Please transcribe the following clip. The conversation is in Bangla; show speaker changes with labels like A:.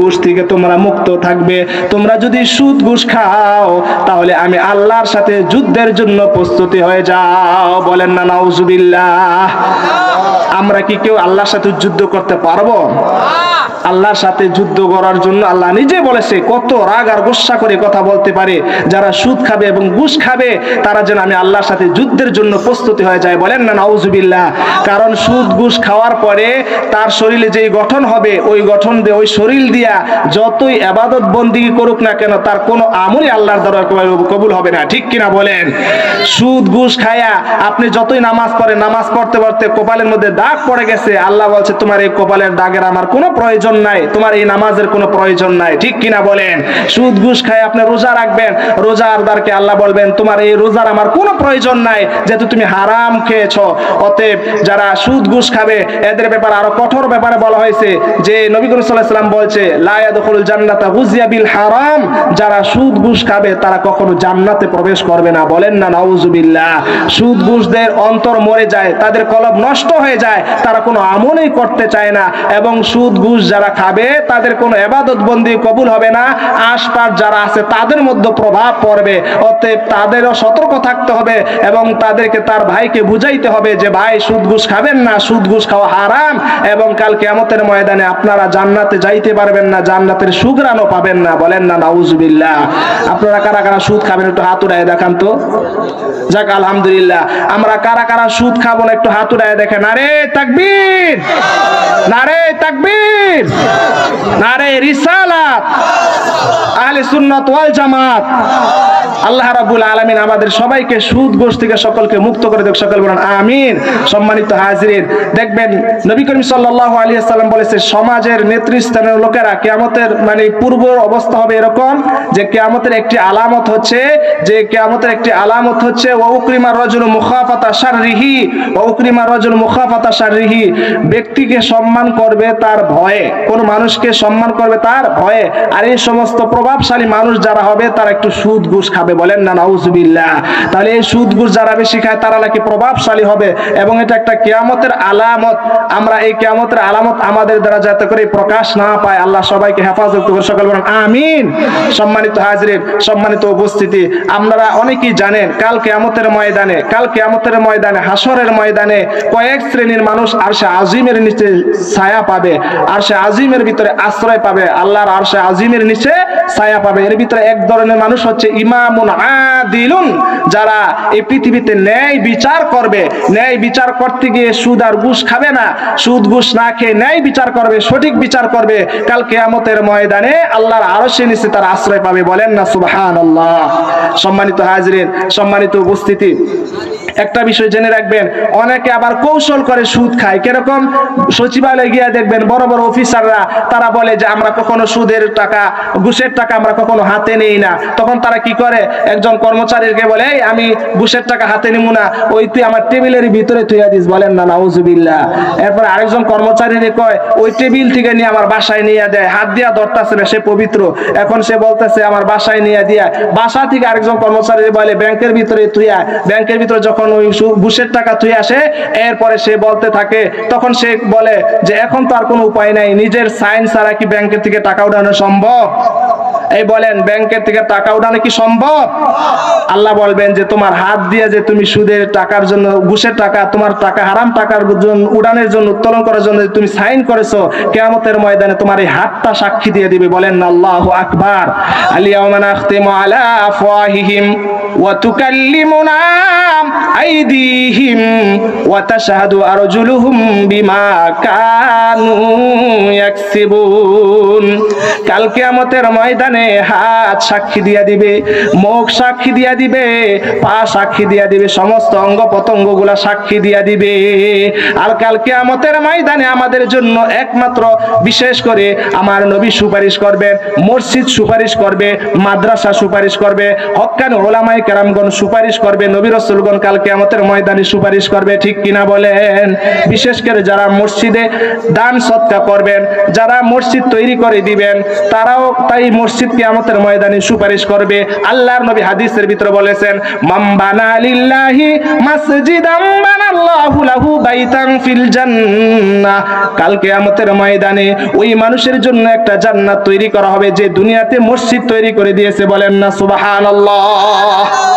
A: ঘুষ থেকে তোমরা মুক্ত থাকবে। তোমরা যদি সুদ ঘুষ খাও তাহলে আমি আল্লাহর সাথে যুদ্ধের জন্য প্রস্তুতি হয়ে যাও। বলেন না নাউজুবিল্লাহ। আমরা কি কেউ আল্লাহর সাথে যুদ্ধ করতে পারবো? আল্লাহর সাথে যুদ্ধ করার জন্য আল্লাহ নিজে বলেছে, কত রাগ আর গোসা করে কথা বলতে পারে, যারা সুদ খাবে এবং ঘুষ খাবে তারা যেন আমি আল্লাহর সাথে যুদ্ধের জন্য প্রস্তুতি হয়ে যায়। বলেন না নাউজুবিল্লাহ। কারণ সুদ ঘুষ খাওয়ার পরে তার শরীরে যেই গঠন হবে, ওই গঠন দিয়ে, ওই শরীর দিয়া যতই ইবাদত বন্দেগী করুক না কেন তার কোনো আমলই আল্লাহর দরবারে কবুল হবে না। ঠিক কিনা বলেন? সুদ ঘুষ খায়া আপনি যতই নামাজ পড়েন, নামাজ পড়তে পড়তে কপালের মধ্যে দাগ পড়ে গেছে, আল্লাহ বলছে তোমার এই কপালের দাগের আমার কোনো প্রয়োজন নাই, তোমার এই নামাজের কোনো প্রয়োজন নাই। ঠিক কিনা বলেন? সুদ ঘুষ খায় আপনি রোজা রাখবেন, রোজাদারকে আল্লাহ বলবেন তোমার এই রোজার আমার কোনো প্রয়োজন নাই, যেহেতু তুমি হারাম খেয়েছো। অতএব যারা সুদ ঘুষ খাবে এদের ব্যাপারে আরো কঠোর ব্যাপারে বলা হয়েছে যে নবী করিম সাল্লাল্লাহু আলাইহি ওয়াসাল্লাম বলছে লা ইয়াদখুলুল জান্নাতা গুযিয়া বিল হারাম, যারা সুদ ঘুষ খাবে তারা কখনো জান্নাতে প্রবেশ করবে না। বলেন না নাউজুবিল্লাহ। সুদ ঘুষদের অন্তর মরে যায়, তাদের কলব নষ্ট হয়ে যায়, তারা কোনো আমলই করতে চায় না, এবং সুদ ঘুষ যারা খাবে তাদের কোনো ইবাদত বন্দেগী কবুল হবে না। আশপাশ যারা আছে তাদের মধ্যে প্রভাব পড়বে। অতএব তাদেরও সতর্ক থাকতে হবে এবং তাদেরকে, তার ভাইকে বুঝাইতে হবে যে ভাই সুদ ঘুষ খাবেন না, সুদ ঘুষ খাওয়া হারাম, এবং কাল কিয়ামতের ময়দানে আপনারা জান্নাতে যাইতে পারবেন না, জান্নাতের সুঘ্রাণও পাবেন না। বলেন না নাউজুবিল্লাহ। আপনারা কারা কারা সুদ খাবেন একটু হাত উঠায় দেখান তো। যাক আলহামদুলিল্লাহ। আমরা কারা কারা সুদ খাবো না একটু হাত উঠায় দেখেন। নারে তাকবীর, নারে তাকবীর, নারে রিসালাত, আহলে সুন্নাত ওয়াল জামাত। আল্লাহ রাব্বুল আলামিন আমাদের সবাইকে সুদ ঘুষ থেকে সকলকে মুক্ত করে দেখ। সকল বলেন আমিন। সম্মানিত হাজিরিন, দেখবেন নবী করিম সাল্লাল্লাহু আলাইহি ওয়াসাল্লাম বলেছে সমাজের নেতৃস্থানীয় লোকেরা কিয়ামতের পূর্ব অবস্থা হবে এরকম যে কিয়ামতের একটি আলামত হচ্ছে, ওয়া উকরিমা রাজুলু মুখাফাতা শাররিহি, ওয়া উকরিমা রাজুলু মুখাফাতা শাররিহি, ব্যক্তিকে সম্মান করবে তার ভয়ে, কোন মানুষকে সম্মান করবে তার ভয়ে। আর এই সমস্ত প্রভাবশালী মানুষ যারা হবে তারা একটু সুদ ঘুষ খাবে। বলেন না নাউজুবিল্লাহ। তাহলে এই সুদ ঘুষ যারা বেশি খায় তারা নাকি প্রভাবশালী হবে, এবং এটা একটা কিয়ামতের আলামত। আমরা এই কিয়ামতের আলামত আমাদের দ্বারা যাতে করে প্রকাশ না পায়, আল্লাহ সবাইকে হেফাজত করে। সকল বলেন আমিন। সম্মানিত হাজিরিন, সম্মানিত উপস্থিতি, আপনারা অনেকেই জানেন কাল কিয়ামতের ময়দানে, হাসরের ময়দানে কয়েক শ্রেণীর মানুষ আরশে আজিমের নিচে ছায়া পাবে, আরশে আজিমের ভিতরে আশ্রয় পাবে, আল্লাহর আরশে আজিমের নিচে ছায়া পাবে। এর ভিতরে এক ধরনের মানুষ হচ্ছে ইমামুন আদিলুন, যারা এই পৃথিবীতে ন্যায় বিচার করবে। ন্যায় বিচার করতে গিয়ে সুদ আর ঘুষ খাবে না, সুদ ঘুষ না খেয়ে ন্যায় বিচার করবে, সঠিক বিচার করবে। কাল কিয়ামতের ময়দানে আল্লাহর আরশের নিচে তার আশ্রয় পাবে। বলেন না সুবহানাল্লাহ। সম্মানিত হাজিরিন, সম্মানিত উপস্থিতি, একটা বিষয় জেনে রাখবেন, অনেকে আবার কৌশল করে সুদ খায়। কিরকম? সচিবালয়ে গিয়ে দেখবেন বড় বড় অফিসাররা তারা বলে যে আমরা কখনো সুদের টাকা, ঘুষের টাকা আমরা কখনো হাতে নেই না। তখন তারা কি করে, একজন কর্মচারীকে বলে এই আমি ঘুষের টাকা হাতে নিব না, ওই তুই আমার টেবিলের ভিতরে তুইয়া দিস। বলেন না নাউজুবিল্লাহ। এরপর আরেকজন কর্মচারীরে কয় ওই টেবিল থেকে নিয়ে আমার বাসায় নিয়ে দেয়, হাত দিয়া ধরতেছে না, সে পবিত্র, এখন সে বলতেছে আমার বাসায় নিয়ে দিয়া। বাসা থেকে আরেকজন কর্মচারী বলে ব্যাংকের ভিতরে তুইয়া, ব্যাংকের ভিতরে যখন ওই ঘুষের টাকা তুই আসে, এরপরে সে বলতে থাকে, তখন সে বলে যে এখন তো আর কোনো উপায় নাই, নিজের সাইন ছাড়া কি ব্যাংকের থেকে টাকা উঠানো সম্ভব? এই বলেন ব্যাংকের থেকে টাকা উঠানো কি সম্ভব? আল্লাহ বলবেন যে তোমার হাত দিয়ে যে তুমি সুদের টাকার জন্য, ঘুষের টাকা, তোমার টাকা হারাম টাকার জন্য উড়ানের জন্য, উত্তোলন করার জন্য তুমি সাইন করেছো, কিয়ামতের ময়দানে তোমার এই হাতটা সাক্ষী দিয়ে দিবে। বলেন না আল্লাহু আকবার। আলিয়াউমা নাখতিমু আলা আফওয়াহিহিম ওয়া তুকাল্লিমুনা আইদিহিম ওয়া তাশহাদু আরজুলুহুম বিমা কানু ইয়াকসিবুন। কাল কিয়ামতের ময়দানে হাত সাক্ষী দিয়া দিবে, মুখ সাক্ষী দিয়া দিবে, পা সাক্ষী দিয়া দিবে, সমস্ত অঙ্গ প্রত্যঙ্গ গুলা সাক্ষী দিয়া দিবে। আর কাল কিয়ামতের ময়দানে আমাদের জন্য একমাত্র বিশেষ করে আমার নবী সুপারিশ করবেন, মসজিদ সুপারিশ করবে, মাদ্রাসা সুপারিশ করবে, হক্কানি উলামায়ে কেরামগণ সুপারিশ করবে, নবী রাসূলগণ কাল কিয়ামতের ময়দানে সুপারিশ করবে। ঠিক কিনা বলেন? বিশেষ করে যারা মসজিদে দান সদকা করবেন, যারা মসজিদ তৈরি করে দিবেন, তারাও তাই মসজিদ মসজিদ কিয়ামতের ময়দানে সুপারিশ করবে। আল্লাহর নবী হাদিসের ভিতরে বলেছেন, মান বানা লিল্লাহি মাসজিদাম বানাল্লাহু লাহু বাইতান ফিল জান্নাহ। কাল কিয়ামতের ময়দানে ওই মানুষের জন্য একটা জান্নাত তৈরি করা হবে যে দুনিয়াতে মসজিদ তৈরি করে দিয়েছে। বলেন না সুবহানাল্লাহ।